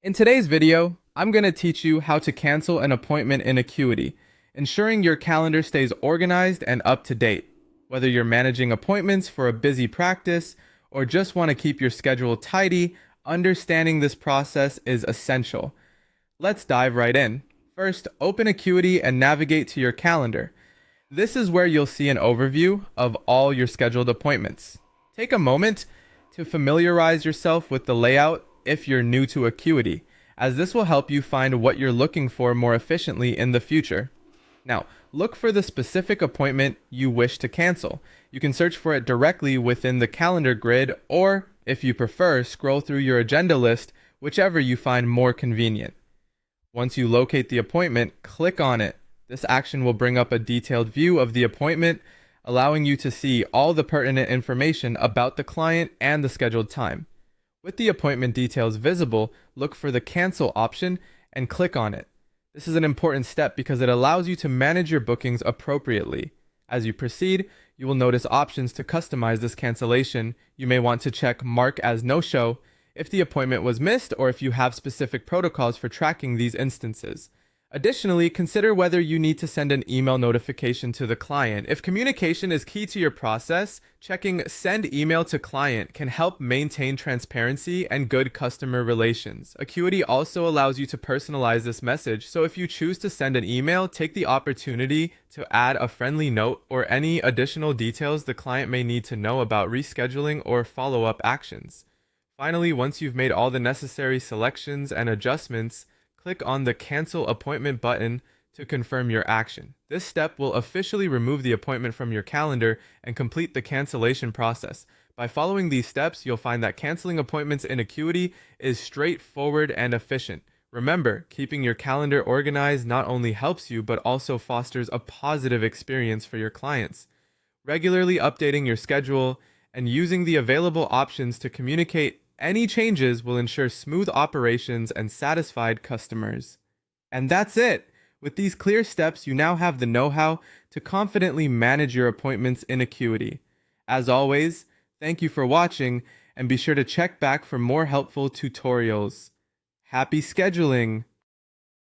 In today's video, I'm going to teach you how to cancel an appointment in Acuity, ensuring your calendar stays organized and up to date. Whether you're managing appointments for a busy practice or just want to keep your schedule tidy, understanding this process is essential. Let's dive right in. First, open Acuity and navigate to your calendar. This is where you'll see an overview of all your scheduled appointments. Take a moment to familiarize yourself with the layout if you're new to Acuity, as this will help you find what you're looking for more efficiently in the future. Now, look for the specific appointment you wish to cancel. You can search for it directly within the calendar grid, or, if you prefer, scroll through your agenda list, whichever you find more convenient. Once you locate the appointment, click on it. This action will bring up a detailed view of the appointment, allowing you to see all the pertinent information about the client and the scheduled time. With the appointment details visible, look for the cancel option and click on it. This is an important step because it allows you to manage your bookings appropriately. As you proceed, you will notice options to customize this cancellation. You may want to check Mark as no-show if the appointment was missed or if you have specific protocols for tracking these instances. Additionally, consider whether you need to send an email notification to the client. If communication is key to your process, checking Send Email to Client can help maintain transparency and good customer relations. Acuity also allows you to personalize this message, so if you choose to send an email, take the opportunity to add a friendly note or any additional details the client may need to know about rescheduling or follow-up actions. Finally, once you've made all the necessary selections and adjustments, click on the Cancel Appointment button to confirm your action. This step will officially remove the appointment from your calendar and complete the cancellation process. By following these steps, you'll find that canceling appointments in Acuity is straightforward and efficient. Remember, keeping your calendar organized not only helps you, but also fosters a positive experience for your clients. Regularly updating your schedule and using the available options to communicate any changes will ensure smooth operations and satisfied customers. And that's it! With these clear steps, you now have the know-how to confidently manage your appointments in Acuity. As always, thank you for watching, and be sure to check back for more helpful tutorials. Happy scheduling!